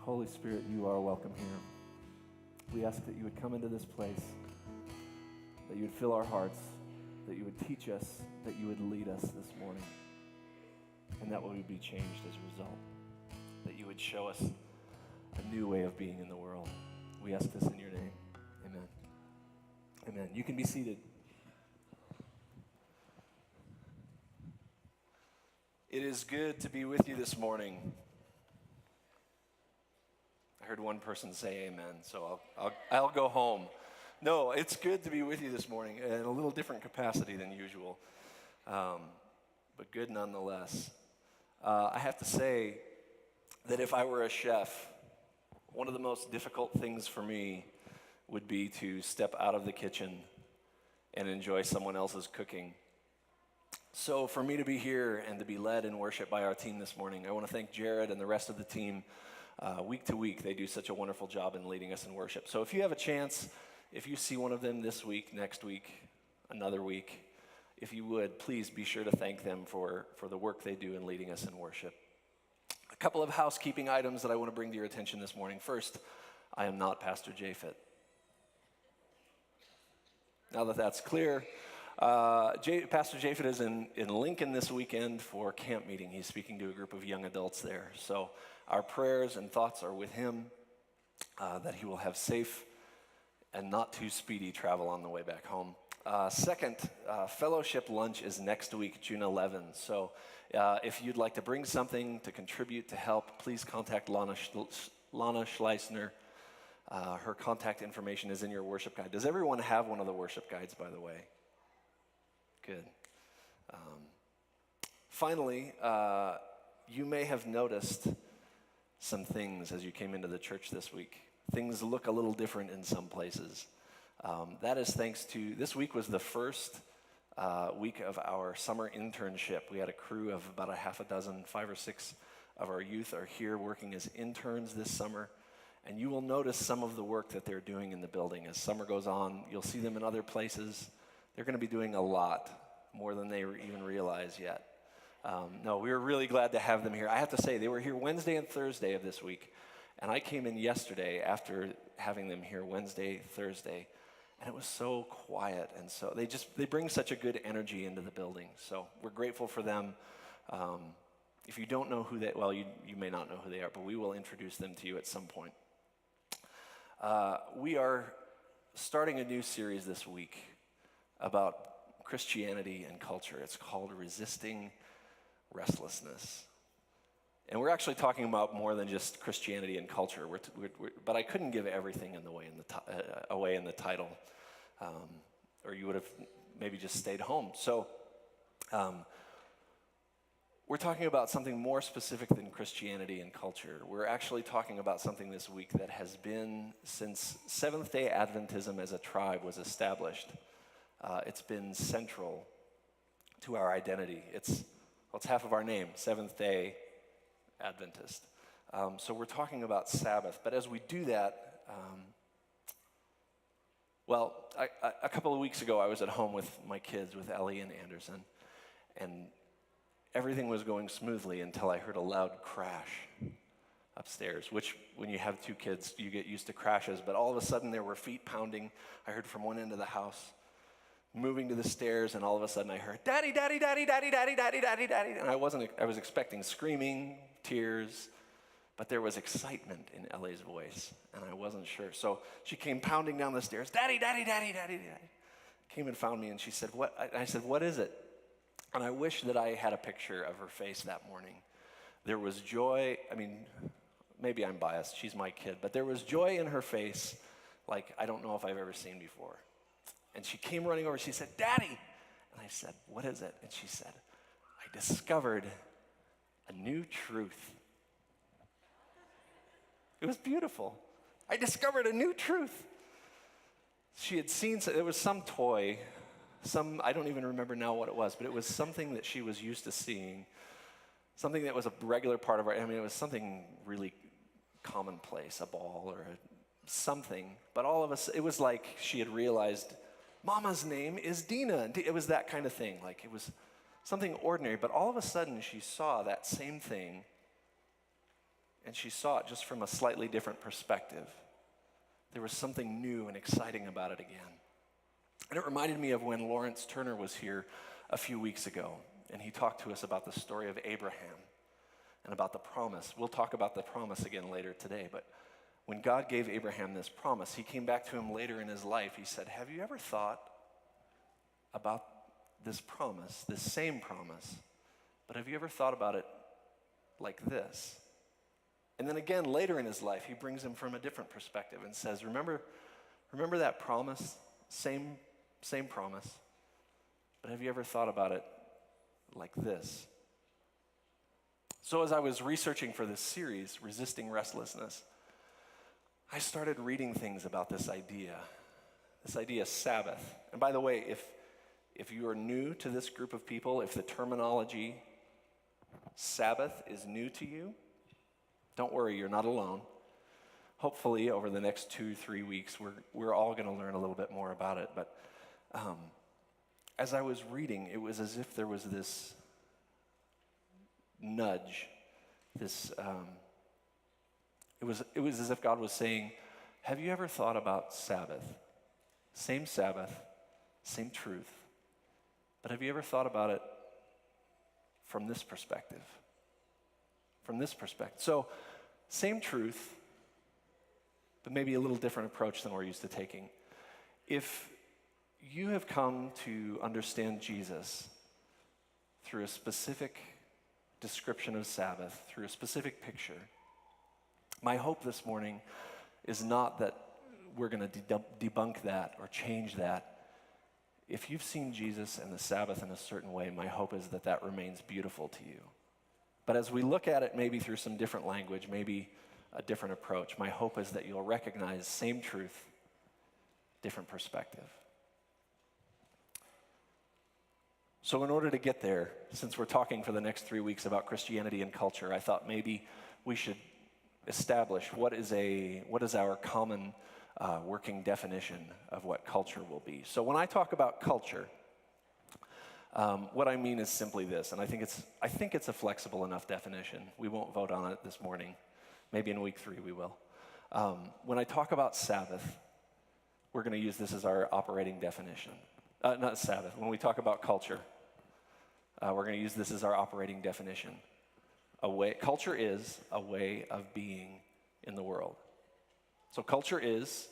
Holy Spirit, you are welcome here. We ask that you would come into this place, that you would fill our hearts, that you would teach us, that you would lead us this morning, and that we would be changed as a result, that you would show us a new way of being in the world. We ask this in your name. Amen. Amen. You can be seated. It is good to be with you this morning. I heard one person say amen, so I'll go home. No, it's good to be with you this morning in a little different capacity than usual, but good nonetheless. I have to say that if I were a chef, one of the most difficult things for me would be to step out of the kitchen and enjoy someone else's cooking. So for me to be here and to be led in worship by our team this morning, I want to thank Jared and the rest of the team. Week to week, they do such a wonderful job in leading us in worship. So if you have a chance, if you see one of them this week, next week, another week, if you would, please be sure to thank them for the work they do in leading us in worship. A couple of housekeeping items that I want to bring to your attention this morning. First, I am not Pastor Japhet. Now that that's clear, Pastor Japhet is in Lincoln this weekend for camp meeting. He's speaking to a group of young adults there. So our prayers and thoughts are with him, that he will have safe and not too speedy travel on the way back home. Second, fellowship lunch is next week, June 11th. So if you'd like to bring something to contribute to help, please contact Lana Schleisner. Her contact information is in your worship guide. Does everyone have one of the worship guides, by the way? Good. Finally, you may have noticed some things as you came into the church this week. Things look a little different in some places. That is thanks to, this week was the first week of our summer internship. We had a crew of about a half a dozen, 5 or 6 of our youth are here working as interns this summer. And you will notice some of the work that they're doing in the building. As summer goes on, you'll see them in other places. They're going to be doing a lot, more than they even realize yet. No, we were really glad to have them here. I have to say, they were here Wednesday and Thursday of this week. And I came in yesterday after having them here Wednesday, Thursday, and it was so quiet. And so they bring such a good energy into the building. So we're grateful for them. If you don't know who you may not know who they are, but we will introduce them to you at some point. We are starting a new series this week about Christianity and culture. It's called Resisting Restlessness. And we're actually talking about more than just Christianity and culture. But I couldn't give everything away in the title, or you would have maybe just stayed home. So we're talking about something more specific than Christianity and culture. We're actually talking about something this week that has been since Seventh-day Adventism as a tribe was established. It's been central to our identity. It's half of our name, Seventh-day Adventist. So we're talking about Sabbath. But as we do that, a couple of weeks ago I was at home with my kids, with Ellie and Anderson, and everything was going smoothly until I heard a loud crash upstairs, which when you have 2 kids, you get used to crashes. But all of a sudden there were feet pounding. I heard from one end of the house, moving to the stairs, and all of a sudden I heard, "Daddy, daddy, daddy, daddy, daddy, daddy, daddy, daddy." And I was expecting screaming, tears, but there was excitement in Ellie's voice, and I wasn't sure. So she came pounding down the stairs, "Daddy, daddy, daddy, daddy, daddy." Came and found me, and she said, "What?" I said, "What is it?" And I wish that I had a picture of her face that morning. There was joy. I mean, maybe I'm biased. She's my kid. But there was joy in her face like I don't know if I've ever seen before. And she came running over. She said, "Daddy." And I said, "What is it?" And she said, "I discovered a new truth." It was beautiful. I discovered a new truth. She had seen, it was some toy, I don't even remember now what it was, but it was something that she was used to seeing, something that was a regular part of it was something really commonplace, a ball or something. But all of us, it was like she had realized, Mama's name is Dina. It was that kind of thing. Like it was something ordinary, but all of a sudden she saw that same thing and she saw it just from a slightly different perspective. There was something new and exciting about it again. And it reminded me of when Lawrence Turner was here a few weeks ago, and he talked to us about the story of Abraham and about the promise. We'll talk about the promise again later today, but when God gave Abraham this promise, he came back to him later in his life. He said, have you ever thought about this promise, this same promise, but have you ever thought about it like this? And then again, later in his life, he brings him from a different perspective and says, remember that promise? Same promise, but have you ever thought about it like this? So as I was researching for this series, Resisting Restlessness, I started reading things about this idea Sabbath. And by the way, if you are new to this group of people, if the terminology Sabbath is new to you, don't worry, you're not alone. Hopefully, over the next 2-3 weeks, we're all going to learn a little bit more about it. But as I was reading, it was as if there was this nudge, it was as if God was saying, have you ever thought about Sabbath? Same truth. But have you ever thought about it from this perspective? From this perspective. So, same truth, but maybe a little different approach than we're used to taking. If you have come to understand Jesus through a specific description of Sabbath, through a specific picture, my hope this morning is not that we're going to debunk that or change that. If you've seen Jesus and the Sabbath in a certain way, my hope is that that remains beautiful to you. But as we look at it maybe through some different language, maybe a different approach, my hope is that you'll recognize same truth, different perspective. So in order to get there, since we're talking for the next 3 weeks about Christianity and culture, I thought maybe we should establish what is our common working definition of what culture will be. So when I talk about culture, what I mean is simply this, and I think it's a flexible enough definition. We won't vote on it this morning. Maybe in week 3 we will. When I talk about Sabbath, we're going to use this as our operating definition. Not Sabbath. When we talk about culture, we're going to use this as our operating definition. Culture is a way of being in the world. So culture is,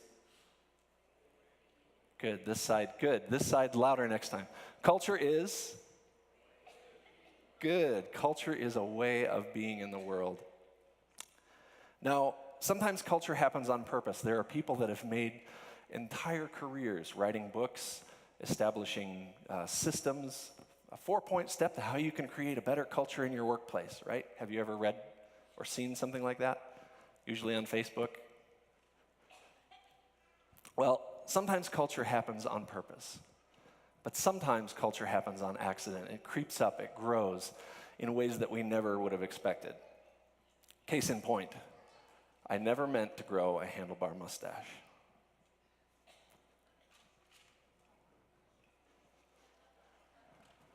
good, this side louder next time. Culture is, good, culture is a way of being in the world. Now, sometimes culture happens on purpose. There are people that have made entire careers writing books, establishing systems, a 4-point step to how you can create a better culture in your workplace, right? Have you ever read or seen something like that? Usually on Facebook. Well, sometimes culture happens on purpose, but sometimes culture happens on accident. It creeps up, it grows in ways that we never would have expected. Case in point, I never meant to grow a handlebar mustache.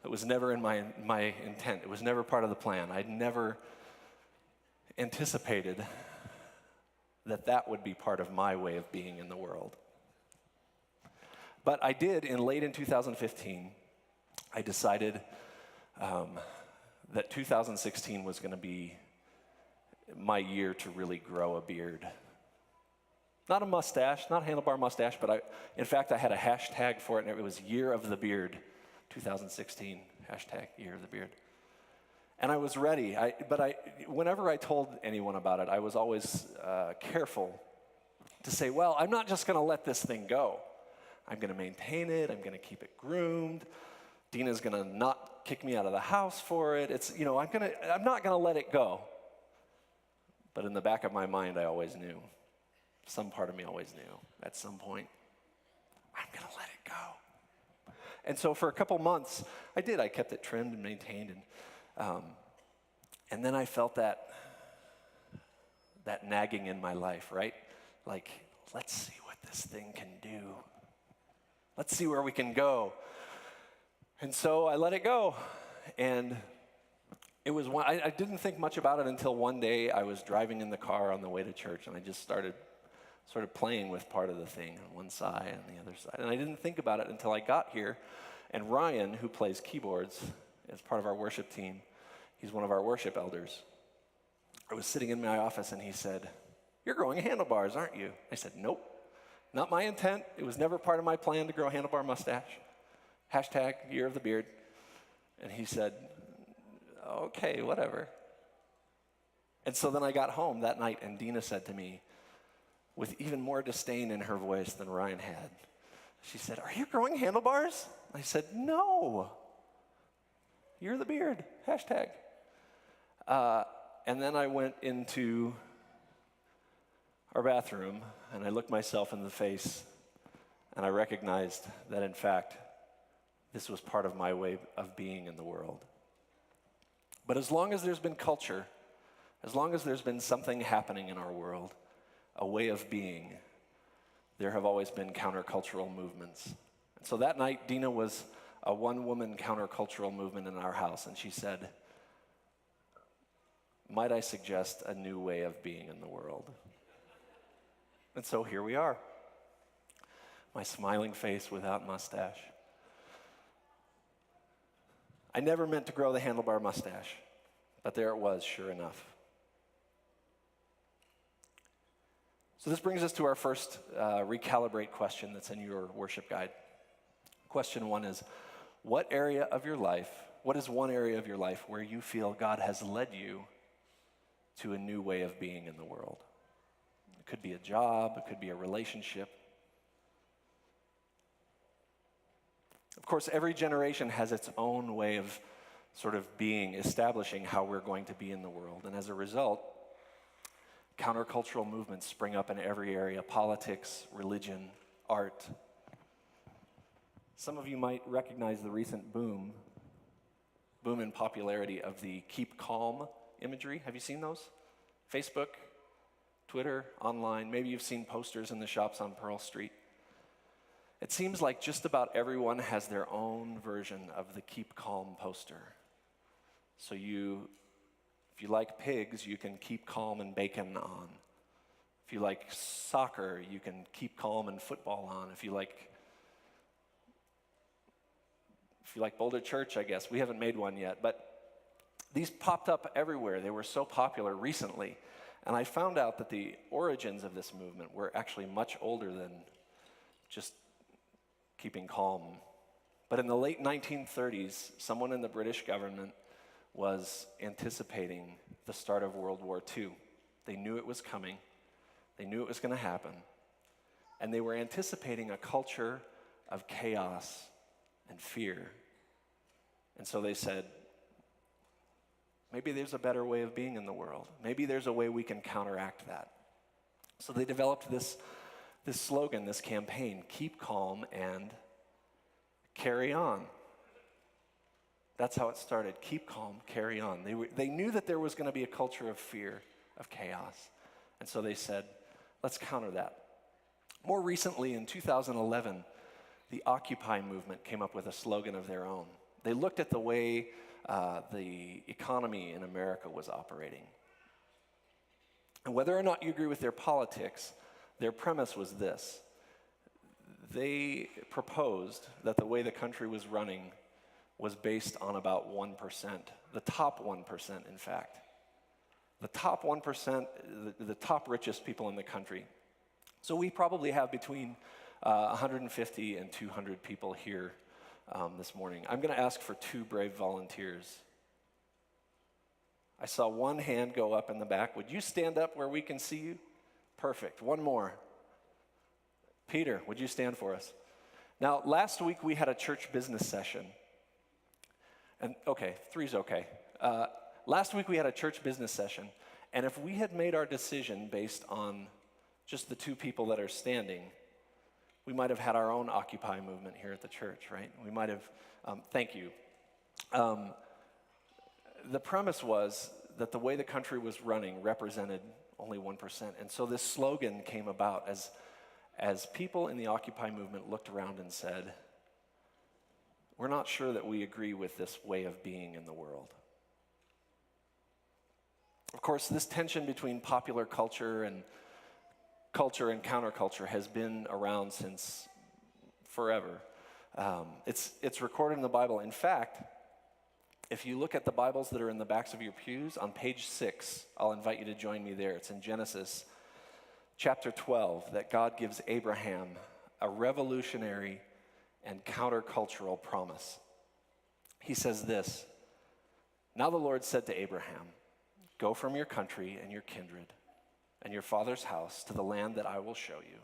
It was never in my intent. It was never part of the plan. I'd never anticipated that would be part of my way of being in the world. But I did, late in 2015, I decided that 2016 was going to be my year to really grow a beard. Not a mustache, not a handlebar mustache, but in fact, I had a hashtag for it, and it was Year of the Beard, 2016, hashtag Year of the Beard. And I was ready, whenever I told anyone about it, I was always careful to say, well, I'm not just going to let this thing go. I'm going to maintain it, I'm going to keep it groomed. Dina's going to not kick me out of the house for it. I'm not going to let it go. But in the back of my mind, I always knew. Some part of me always knew at some point, I'm going to let it go. And so for a couple months, I kept it trimmed and maintained. And then I felt that nagging in my life, right? Like, let's see what this thing can do. Let's see where we can go. And so I let it go. And It was one, I didn't think much about it until one day I was driving in the car on the way to church, and I just started sort of playing with part of the thing on one side and the other side. And I didn't think about it until I got here, and Ryan, who plays keyboards as part of our worship team, he's one of our worship elders. I was sitting in my office, and he said, "You're growing handlebars, aren't you?" I said, "Nope, not my intent. It was never part of my plan to grow a handlebar mustache. Hashtag year of the beard." And he said, "Okay, whatever." And so then I got home that night, and Dina said to me, with even more disdain in her voice than Ryan had, she said, "Are you growing handlebars?" I said, "No. Year of the beard, hashtag." And then I went into our bathroom, and I looked myself in the face, and I recognized that, in fact, this was part of my way of being in the world. But as long as there's been culture, as long as there's been something happening in our world, a way of being, there have always been countercultural movements. And so that night, Dina was a one-woman countercultural movement in our house, and she said, "Might I suggest a new way of being in the world?" And so here we are, my smiling face without mustache. I never meant to grow the handlebar mustache, but there it was, sure enough. So this brings us to our first recalibrate question that's in your worship guide. Question 1 is, what is one area of your life where you feel God has led you to a new way of being in the world? It could be a job, it could be a relationship. Of course, every generation has its own way of sort of establishing how we're going to be in the world. And as a result, countercultural movements spring up in every area: politics, religion, art. Some of you might recognize the recent boom in popularity of the keep calm imagery. Have you seen those? Facebook, Twitter, online. Maybe you've seen posters in the shops on Pearl Street. It seems like just about everyone has their own version of the keep calm poster. So if you like pigs, you can keep calm and bacon on. If you like soccer, you can keep calm and football on. If you like Boulder Church, I guess. We haven't made one yet, but these popped up everywhere. They were so popular recently. And I found out that the origins of this movement were actually much older than just keeping calm. But in the late 1930s, someone in the British government was anticipating the start of World War II. They knew it was coming. They knew it was going to happen. And they were anticipating a culture of chaos and fear. And so they said, maybe there's a better way of being in the world. Maybe there's a way we can counteract that. So they developed this slogan, this campaign: keep calm and carry on. That's how it started. Keep calm, carry on. They knew that there was going to be a culture of fear, of chaos. And so they said, let's counter that. More recently, in 2011, the Occupy movement came up with a slogan of their own. They looked at the way the economy in America was operating. And whether or not you agree with their politics, their premise was this. They proposed that the way the country was running was based on about 1%, the top 1%, in fact. The top 1%, the top richest people in the country. So we probably have between 150 and 200 people here this morning. I'm going to ask for 2 brave volunteers. I saw one hand go up in the back. Would you stand up where we can see you? Perfect. One more. Peter, would you stand for us? Now, last week we had a church business session. And okay, 3's okay. Last week we had a church business session. And if we had made our decision based on just the 2 people that are standing, we might have had our own Occupy movement here at the church, right? We might have, thank you. The premise was that the way the country was running represented only 1%. And so this slogan came about as people in the Occupy movement looked around and said, we're not sure that we agree with this way of being in the world. Of course, this tension between popular culture and counterculture has been around since forever. It's recorded in the Bible. In fact, if you look at the Bibles that are in the backs of your pews, on page 6, I'll invite you to join me there. It's in Genesis chapter 12 that God gives Abraham a revolutionary and countercultural promise. He says this, "Now the Lord said to Abraham, 'Go from your country and your kindred and your father's house to the land that I will show you.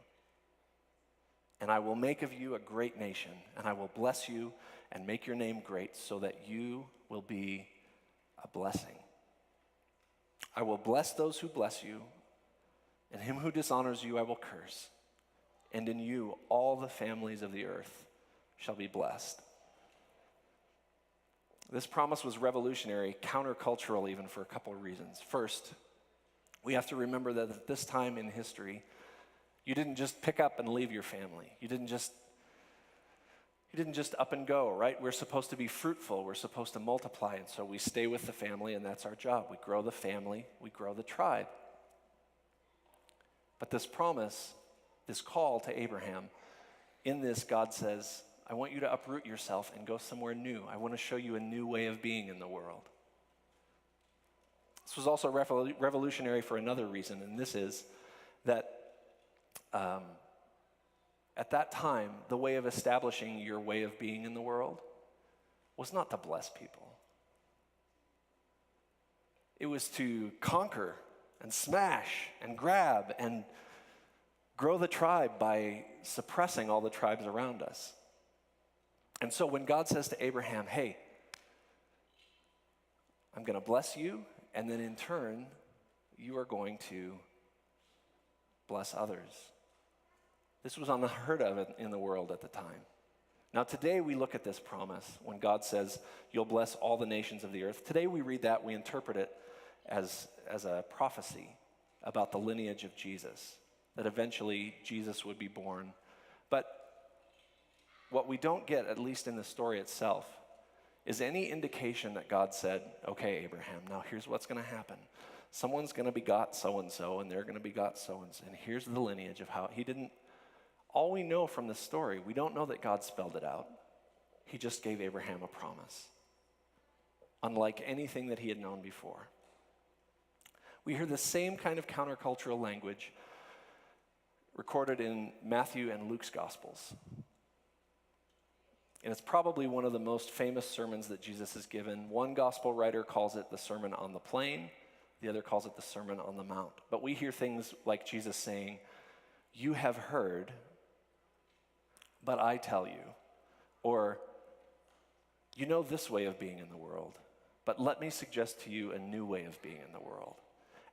And I will make of you a great nation, and I will bless you and make your name great so that you will be a blessing. I will bless those who bless you, and him who dishonors you I will curse. And in you all the families of the earth shall be blessed.'" This promise was revolutionary, countercultural even, for a couple of reasons. First, we have to remember that at this time in history, you didn't just pick up and leave your family. You didn't just up and go, right? We're supposed to be fruitful. We're supposed to multiply. And so we stay with the family, and that's our job. We grow the family. We grow the tribe. But this promise, this call to Abraham, in this, God says, I want you to uproot yourself and go somewhere new. I want to show you a new way of being in the world. This was also revolutionary for another reason, and this is that at that time, the way of establishing your way of being in the world was not to bless people. It was to conquer and smash and grab and grow the tribe by suppressing all the tribes around us. And so when God says to Abraham, hey, I'm going to bless you, and then in turn, you are going to bless others. This was unheard of in the world at the time. Now today we look at this promise when God says, you'll bless all the nations of the earth. Today we read that, we interpret it as a prophecy about the lineage of Jesus, that eventually Jesus would be born. But what we don't get, at least in the story itself, is any indication that God said, okay, Abraham, now here's what's going to happen. Someone's going to begot so-and-so, and they're going to begot so-and-so, and here's the lineage of how he didn't. All we know from the story, we don't know that God spelled it out. He just gave Abraham a promise, unlike anything that he had known before. We hear the same kind of countercultural language recorded in Matthew and Luke's Gospels. And it's probably one of the most famous sermons that Jesus has given. One gospel writer calls it the Sermon on the Plain. The other calls it the Sermon on the Mount. But we hear things like Jesus saying, you have heard, but I tell you. Or, you know this way of being in the world, but let me suggest to you a new way of being in the world.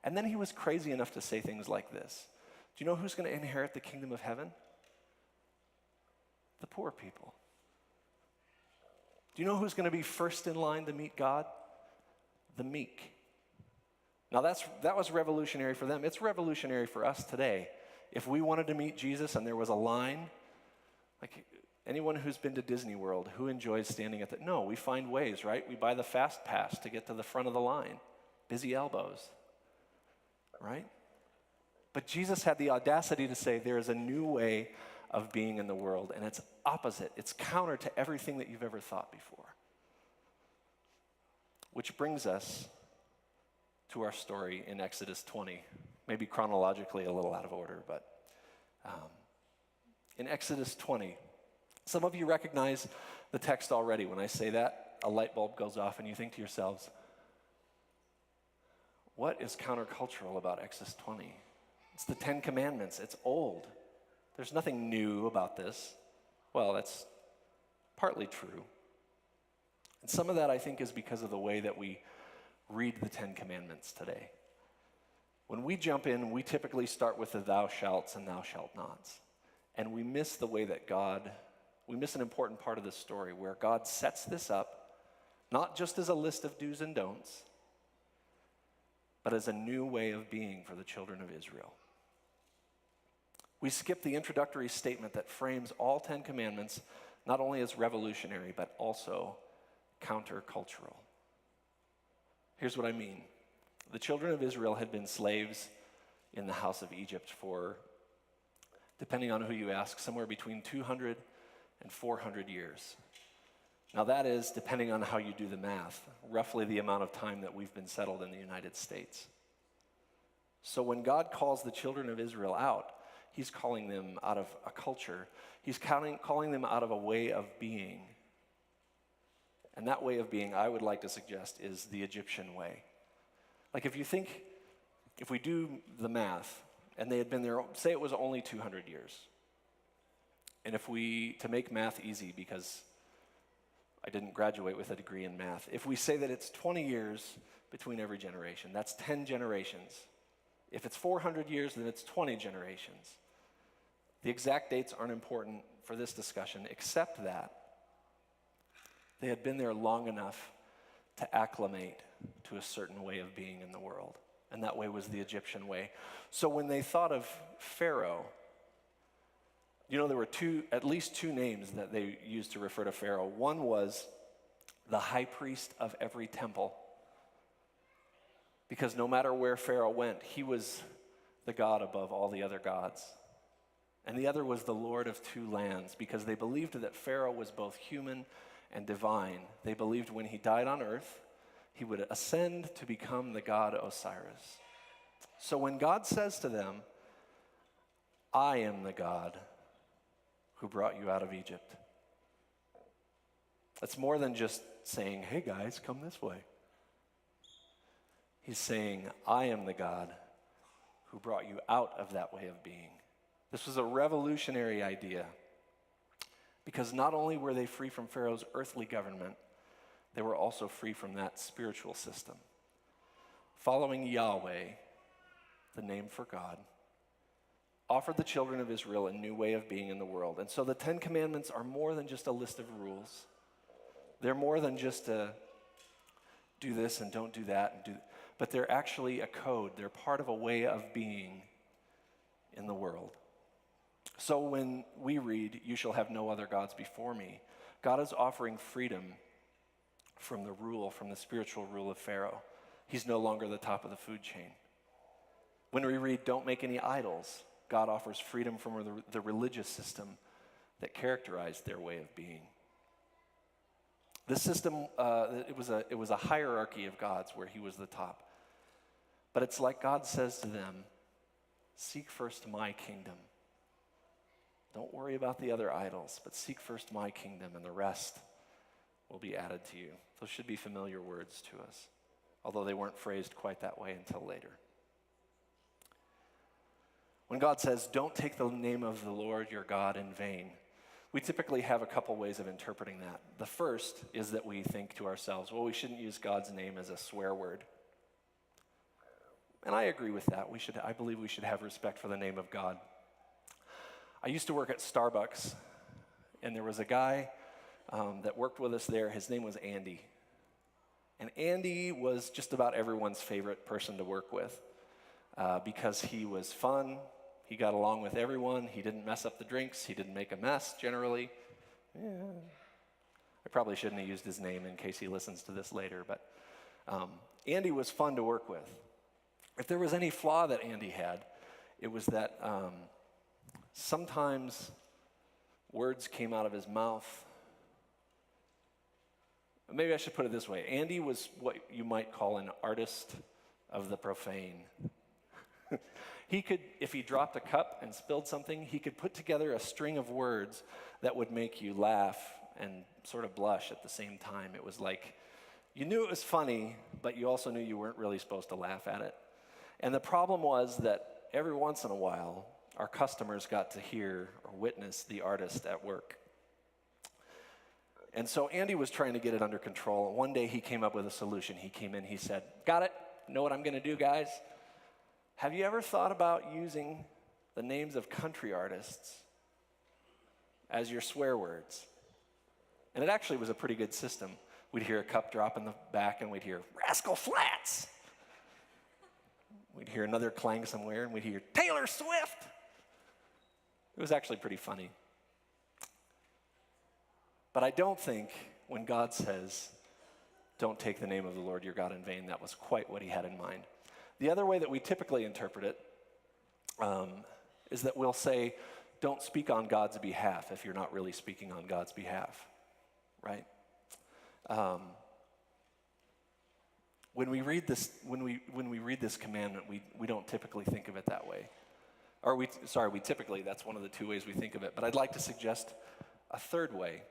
And then he was crazy enough to say things like this. Do you know who's going to inherit the kingdom of heaven? The poor people. Do you know who's going to be first in line to meet God? The meek. Now that was revolutionary for them. It's revolutionary for us today. If we wanted to meet Jesus and there was a line, like anyone who's been to Disney World, who enjoys standing at the, no, we find ways, right? We buy the fast pass to get to the front of the line. Busy elbows, right? But Jesus had the audacity to say there is a new way of being in the world, and it's opposite. It's counter to everything that you've ever thought before. Which brings us to our story in Exodus 20. Maybe chronologically a little out of order, but in Exodus 20, some of you recognize the text already. When I say that, a light bulb goes off and you think to yourselves, what is countercultural about Exodus 20? It's the 10 Commandments. It's old. There's nothing new about this. Well, that's partly true. And some of that, I think, is because of the way that we read the 10 Commandments today. When we jump in, we typically start with the thou shalts and thou shalt nots. And we miss the way that we miss an important part of this story where God sets this up, not just as a list of do's and don'ts, but as a new way of being for the children of Israel. We skip the introductory statement that frames all 10 commandments not only as revolutionary, but also countercultural. Here's what I mean. The children of Israel had been slaves in the house of Egypt for, depending on who you ask, somewhere between 200 and 400 years. Now that is, depending on how you do the math, roughly the amount of time that we've been settled in the United States. So when God calls the children of Israel out, he's calling them out of a culture. He's calling them out of a way of being. And that way of being, I would like to suggest, is the Egyptian way. Like if we do the math, and they had been there, say it was only 200 years. And to make math easy, because I didn't graduate with a degree in math, if we say that it's 20 years between every generation, that's 10 generations. If it's 400 years, then it's 20 generations. The exact dates aren't important for this discussion, except that they had been there long enough to acclimate to a certain way of being in the world. And that way was the Egyptian way. So when they thought of Pharaoh, there were at least two names that they used to refer to Pharaoh. One was the high priest of every temple, because no matter where Pharaoh went, he was the God above all the other gods. And the other was the Lord of two lands, because they believed that Pharaoh was both human and divine. They believed when he died on earth, he would ascend to become the god Osiris. So when God says to them, I am the God who brought you out of Egypt, it's more than just saying, hey guys, come this way. He's saying, I am the God who brought you out of that way of being. This was a revolutionary idea, because not only were they free from Pharaoh's earthly government, they were also free from that spiritual system. Following Yahweh, the name for God, offered the children of Israel a new way of being in the world. And so the 10 Commandments are more than just a list of rules. They're more than just a do this and don't do that, but they're actually a code. They're part of a way of being in the world. So when we read, you shall have no other gods before me, God is offering freedom from the spiritual rule of Pharaoh. He's no longer the top of the food chain. When we read, don't make any idols, God offers freedom from the religious system that characterized their way of being. This system, it was a hierarchy of gods where he was the top. But it's like God says to them, seek first my kingdom. Don't worry about the other idols, but seek first my kingdom, and the rest will be added to you. Those should be familiar words to us, although they weren't phrased quite that way until later. When God says, don't take the name of the Lord your God in vain, we typically have a couple ways of interpreting that. The first is that we think to ourselves, well, we shouldn't use God's name as a swear word. And I agree with that. I believe we should have respect for the name of God. I used to work at Starbucks, and there was a guy that worked with us there. His name was Andy. And Andy was just about everyone's favorite person to work with because he was fun. He got along with everyone. He didn't mess up the drinks. He didn't make a mess, generally. I probably shouldn't have used his name in case he listens to this later, but Andy was fun to work with. If there was any flaw that Andy had, it was that sometimes words came out of his mouth. Maybe I should put it this way. Andy was what you might call an artist of the profane. He could, if he dropped a cup and spilled something, he could put together a string of words that would make you laugh and sort of blush at the same time. It was like, you knew it was funny, but you also knew you weren't really supposed to laugh at it. And the problem was that every once in a while, our customers got to hear or witness the artist at work. And so Andy was trying to get it under control. And one day he came up with a solution. He came in, he said, got it? Know what I'm going to do, guys? Have you ever thought about using the names of country artists as your swear words? And it actually was a pretty good system. We'd hear a cup drop in the back, and we'd hear, Rascal Flats! We'd hear another clang somewhere, and we'd hear, Taylor Swift! It was actually pretty funny. But I don't think when God says, don't take the name of the Lord your God in vain, that was quite what he had in mind. The other way that we typically interpret it is that we'll say, don't speak on God's behalf if you're not really speaking on God's behalf, right? When we read this commandment, we don't typically think of it that way. We typically, that's one of the two ways we think of it. But I'd like to suggest a third way.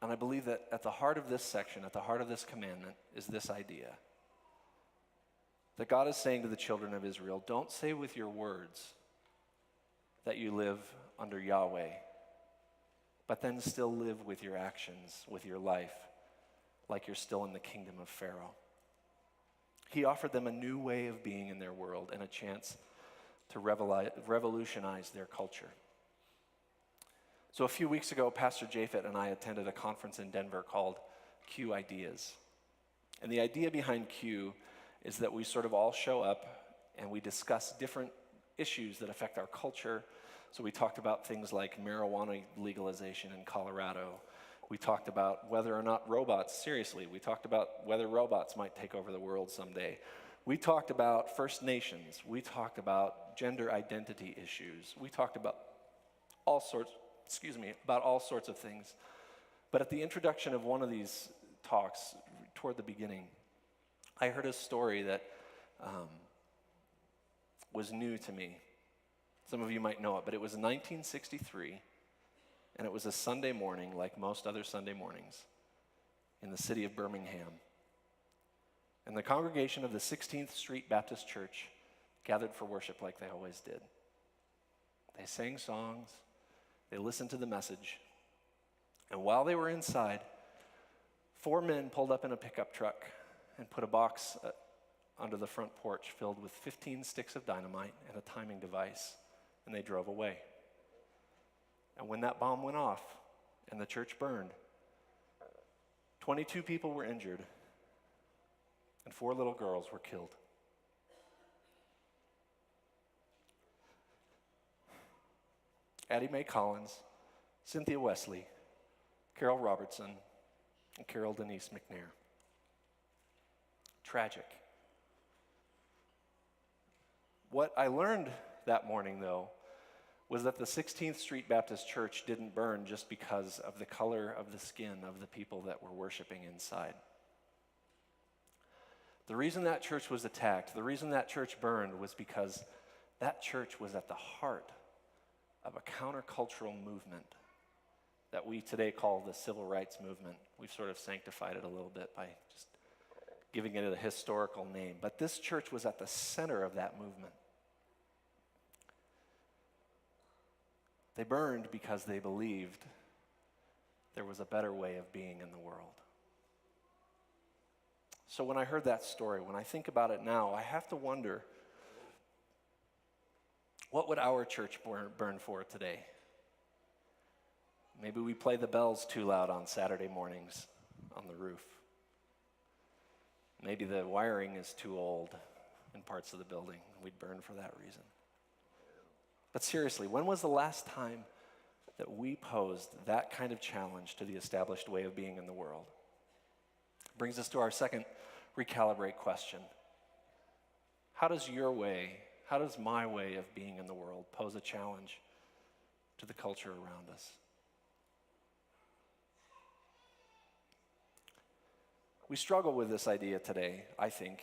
And I believe that at the heart of this section, at the heart of this commandment, is this idea. That God is saying to the children of Israel, don't say with your words that you live under Yahweh, but then still live with your actions, with your life, like you're still in the kingdom of Pharaoh. He offered them a new way of being in their world and a chance to revolutionize their culture. So a few weeks ago, Pastor Japhet and I attended a conference in Denver called Q Ideas. And the idea behind Q is that we sort of all show up and we discuss different issues that affect our culture. So we talked about things like marijuana legalization in Colorado. We talked about whether or not we talked about whether robots might take over the world someday. We talked about First Nations. We talked about gender identity issues. We talked about all sorts of things. But at the introduction of one of these talks, toward the beginning, I heard a story that was new to me. Some of you might know it, but it was 1963, and it was a Sunday morning, like most other Sunday mornings, in the city of Birmingham. And the congregation of the 16th Street Baptist Church gathered for worship like they always did. They sang songs, they listened to the message, and while they were inside, 4 men pulled up in a pickup truck and put a box under the front porch filled with 15 sticks of dynamite and a timing device, and they drove away. And when that bomb went off and the church burned, 22 people were injured and 4 little girls were killed. Addie Mae Collins, Cynthia Wesley, Carol Robertson, and Carol Denise McNair. Tragic. What I learned that morning, though, was that the 16th Street Baptist Church didn't burn just because of the color of the skin of the people that were worshiping inside. The reason that church was attacked, the reason that church burned, was because that church was at the heart of a countercultural movement that we today call the civil rights movement. We've sort of sanctified it a little bit by just giving it a historical name. But this church was at the center of that movement. They burned because they believed there was a better way of being in the world. So when I heard that story, when I think about it now, I have to wonder, what would our church burn for today? Maybe we play the bells too loud on Saturday mornings on the roof. Maybe the wiring is too old in parts of the building. We'd burn for that reason. But seriously, when was the last time that we posed that kind of challenge to the established way of being in the world? Brings us to our second recalibrate question. How does my way of being in the world pose a challenge to the culture around us? We struggle with this idea today, I think,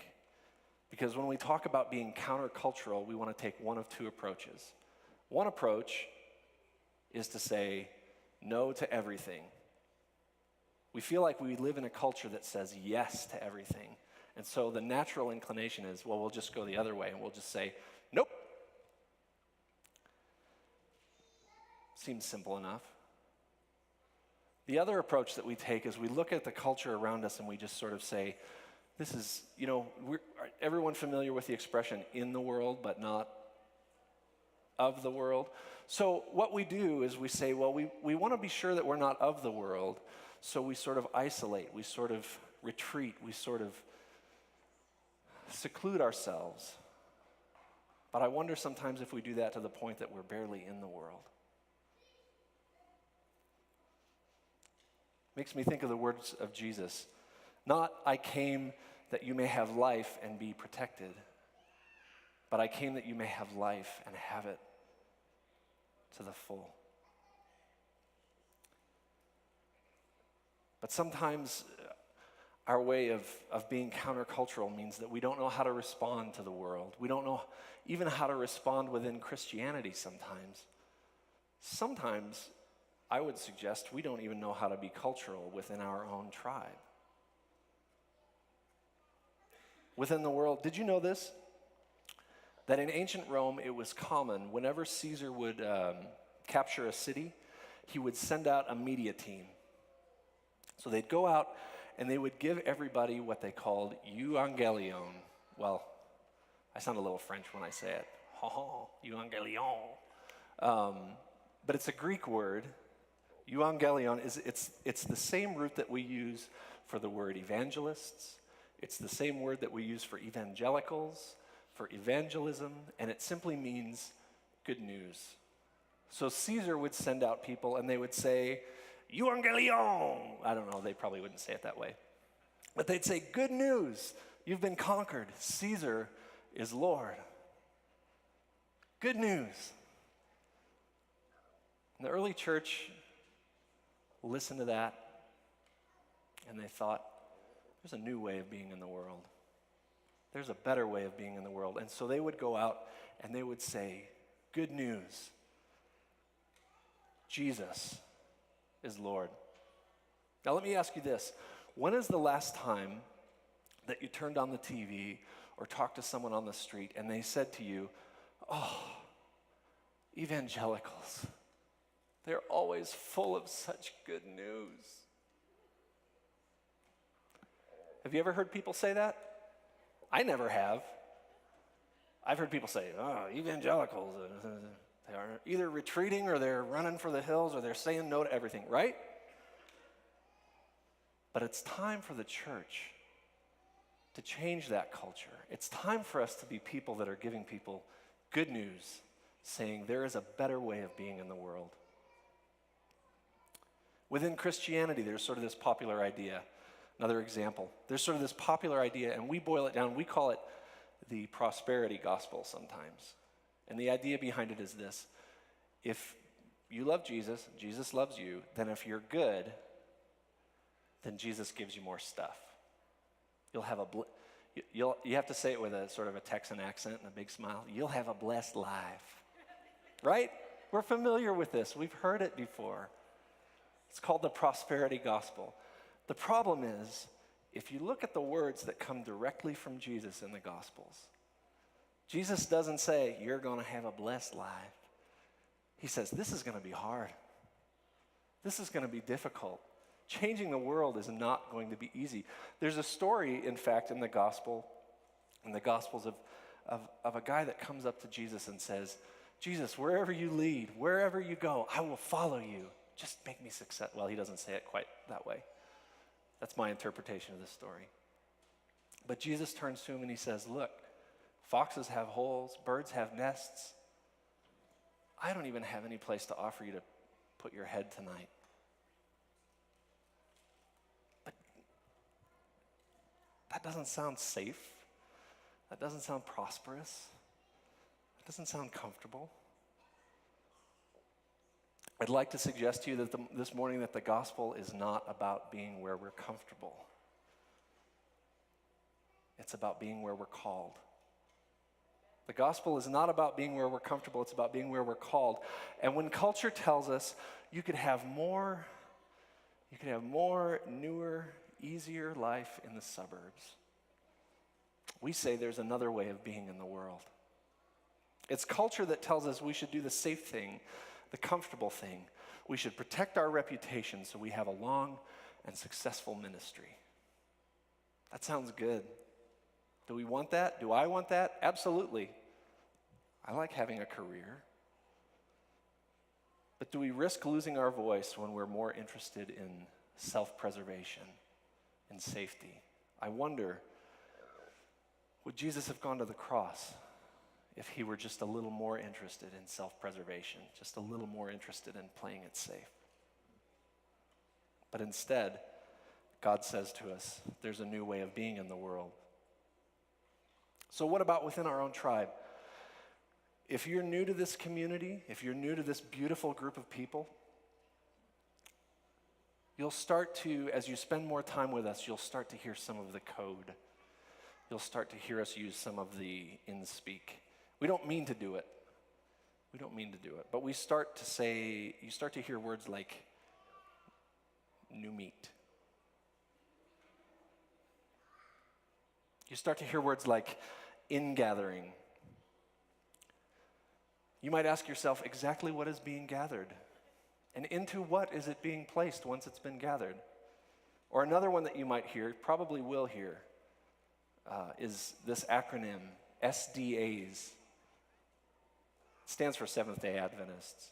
because when we talk about being countercultural, we want to take one of two approaches. One approach is to say no to everything. We feel like we live in a culture that says yes to everything. And so the natural inclination is, well, we'll just go the other way and we'll just say, nope. Seems simple enough. The other approach that we take is we look at the culture around us and we just sort of say, this is, everyone familiar with the expression in the world but not of the world? So what we do is we say, well, we want to be sure that we're not of the world, so we sort of isolate, we sort of retreat, we sort of seclude ourselves. But I wonder sometimes if we do that to the point that we're barely in the world. Makes me think of the words of Jesus. Not, I came that you may have life and be protected. But I came that you may have life and have it to the full. But sometimes our way of being countercultural means that we don't know how to respond to the world. We don't know even how to respond within Christianity sometimes. Sometimes, I would suggest, we don't even know how to be cultural within our own tribe. Within the world, did you know this? That in ancient Rome, it was common, whenever Caesar would capture a city, he would send out a media team. So they'd go out and they would give everybody what they called euangelion. Well, I sound a little French when I say it. Euangelion. But it's a Greek word. Euangelion it's the same root that we use for the word evangelists. It's the same word that we use for evangelicals, for evangelism, and it simply means good news. So Caesar would send out people and they would say, Euangelion. I don't know, they probably wouldn't say it that way. But they'd say, good news, you've been conquered. Caesar is Lord. Good news. And the early church listened to that and they thought, there's a new way of being in the world. There's a better way of being in the world. And so they would go out and they would say, good news, Jesus is Lord. Now let me ask you this. When is the last time that you turned on the TV or talked to someone on the street and they said to you, oh, evangelicals, they're always full of such good news. Have you ever heard people say that? I never have. I've heard people say, oh, evangelicals, they are either retreating or they're running for the hills or they're saying no to everything, right? But it's time for the church to change that culture. It's time for us to be people that are giving people good news, saying there is a better way of being in the world. Within Christianity, there's sort of this popular idea. Another example, there's sort of this popular idea, and we boil it down, we call it the prosperity gospel sometimes. And the idea behind it is this: if you love Jesus, Jesus loves you, then if you're good, then Jesus gives you more stuff. You'll have you have to say it with a sort of a Texan accent and a big smile. You'll have a blessed life, right? We're familiar with this. We've heard it before. It's called the prosperity gospel. The problem is, if you look at the words that come directly from Jesus in the Gospels, Jesus doesn't say, you're going to have a blessed life. He says, this is going to be hard. This is going to be difficult. Changing the world is not going to be easy. There's a story, in fact, in the Gospels of a guy that comes up to Jesus and says, Jesus, wherever you lead, wherever you go, I will follow you. Just make me successful. Well, he doesn't say it quite that way. That's my interpretation of this story. But Jesus turns to him and he says, look, foxes have holes, birds have nests. I don't even have any place to offer you to put your head tonight. But that doesn't sound safe. That doesn't sound prosperous. That doesn't sound comfortable. I'd like to suggest to you that this morning that the gospel is not about being where we're comfortable. It's about being where we're called. The gospel is not about being where we're comfortable, it's about being where we're called. And when culture tells us you could have more, newer, easier life in the suburbs, we say there's another way of being in the world. It's culture that tells us we should do the safe thing, the comfortable thing. We should protect our reputation so we have a long and successful ministry. That sounds good. Do we want that? Do I want that? Absolutely. I like having a career. But do we risk losing our voice when we're more interested in self-preservation and safety? I wonder, would Jesus have gone to the cross if he were just a little more interested in self-preservation, just a little more interested in playing it safe? But instead, God says to us, there's a new way of being in the world. So what about within our own tribe? If you're new to this community, if you're new to this beautiful group of people, you'll start to, as you spend more time with us, you'll start to hear some of the code. You'll start to hear us use some of the in-speak. We don't mean to do it. We don't mean to do it. But you start to hear words like new meat. You start to hear words like ingathering. You might ask yourself, exactly what is being gathered? And into what is it being placed once it's been gathered? Or another one that you might hear, probably will hear, is this acronym, SDAs. It stands for Seventh-day Adventists.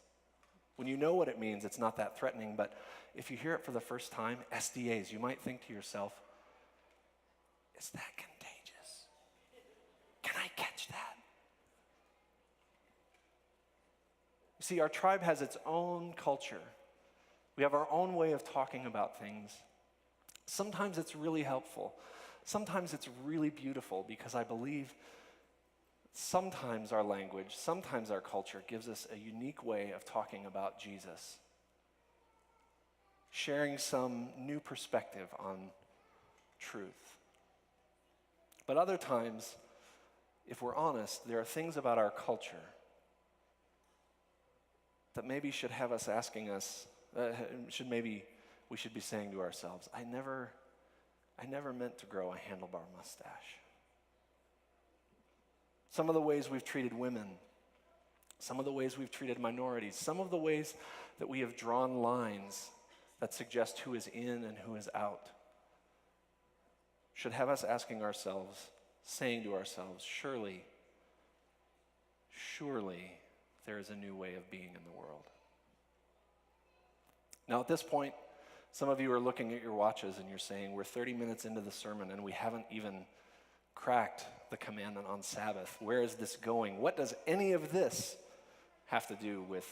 When you know what it means, it's not that threatening, but if you hear it for the first time, SDAs, you might think to yourself, is that contagious? Can I catch that? You see, our tribe has its own culture. We have our own way of talking about things. Sometimes it's really helpful. Sometimes it's really beautiful because I believe sometimes our language, sometimes our culture gives us a unique way of talking about Jesus, sharing some new perspective on truth. But other times, if we're honest, there are things about our culture that maybe should have us asking us, maybe we should be saying to ourselves, I never meant to grow a handlebar mustache. Some of the ways we've treated women, some of the ways we've treated minorities, some of the ways that we have drawn lines that suggest who is in and who is out, should have us asking ourselves, saying to ourselves, surely there is a new way of being in the world. Now at this point, some of you are looking at your watches and you're saying, we're 30 minutes into the sermon and we haven't even cracked the commandment on Sabbath. Where is this going? What does any of this have to do with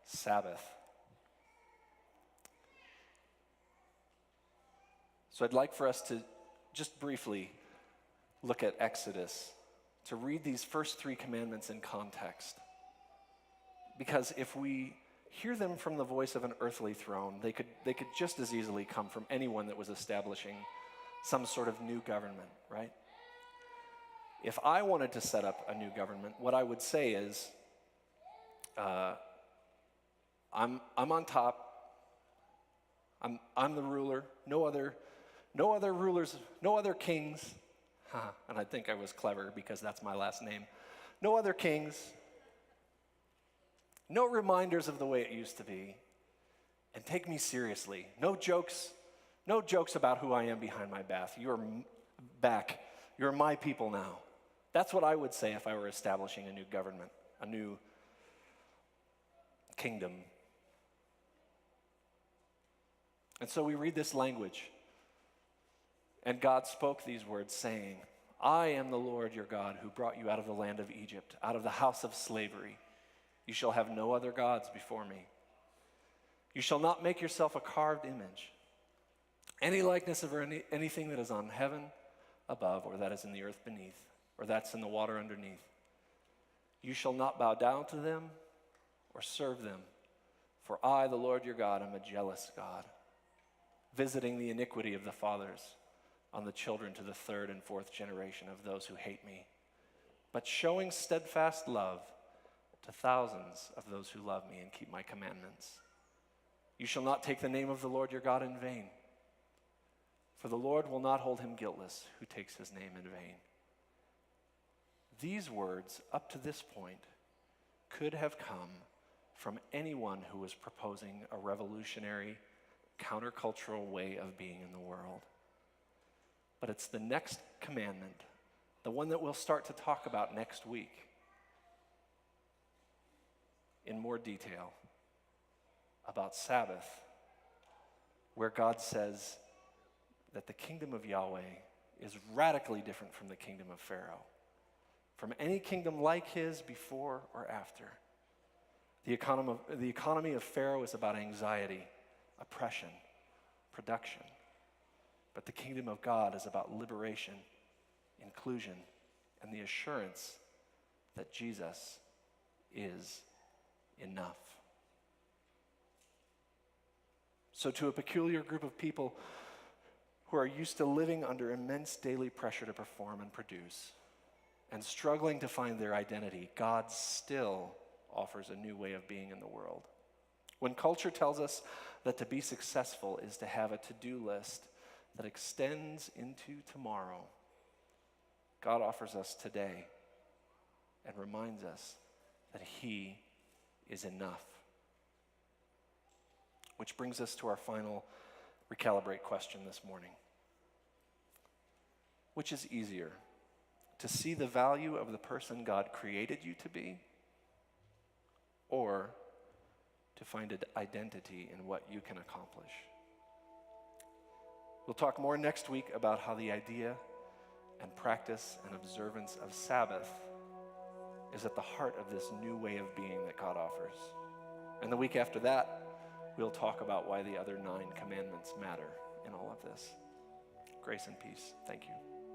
Sabbath? So I'd like for us to just briefly look at Exodus, to read these first 3 commandments in context. Because if we hear them from the voice of an earthly throne, they could just as easily come from anyone that was establishing some sort of new government, right? If I wanted to set up a new government, what I would say is, I'm on top. I'm the ruler. No other rulers. No other kings. And I think I was clever because that's my last name. No other kings. No reminders of the way it used to be. And take me seriously. No jokes about who I am behind my back. You're my people now. That's what I would say if I were establishing a new government, a new kingdom. And so we read this language. And God spoke these words saying, I am the Lord your God who brought you out of the land of Egypt, out of the house of slavery. You shall have no other gods before me. You shall not make yourself a carved image, any likeness of anything that is on heaven above, or that is in the earth beneath, or that's in the water underneath. You shall not bow down to them or serve them, for I, the Lord your God, am a jealous God, visiting the iniquity of the fathers on the children to the 3rd and 4th generation of those who hate me, but showing steadfast love to thousands of those who love me and keep my commandments. You shall not take the name of the Lord your God in vain, for the Lord will not hold him guiltless who takes his name in vain. These words, up to this point, could have come from anyone who was proposing a revolutionary, countercultural way of being in the world. But it's the next commandment, the one that we'll start to talk about next week, in more detail about Sabbath, where God says that the kingdom of Yahweh is radically different from the kingdom of Pharaoh, from any kingdom like his before or after. The economy of Pharaoh is about anxiety, oppression, production. But the kingdom of God is about liberation, inclusion, and the assurance that Jesus is enough. So to a peculiar group of people who are used to living under immense daily pressure to perform and produce and struggling to find their identity, God still offers a new way of being in the world. When culture tells us that to be successful is to have a to-do list that extends into tomorrow, God offers us today and reminds us that He is enough. Which brings us to our final recalibrate question this morning. Which is easier, to see the value of the person God created you to be, or to find an identity in what you can accomplish? We'll talk more next week about how the idea and practice and observance of Sabbath is at the heart of this new way of being that God offers. And the week after that, we'll talk about why the other 9 commandments matter in all of this. Grace and peace. Thank you.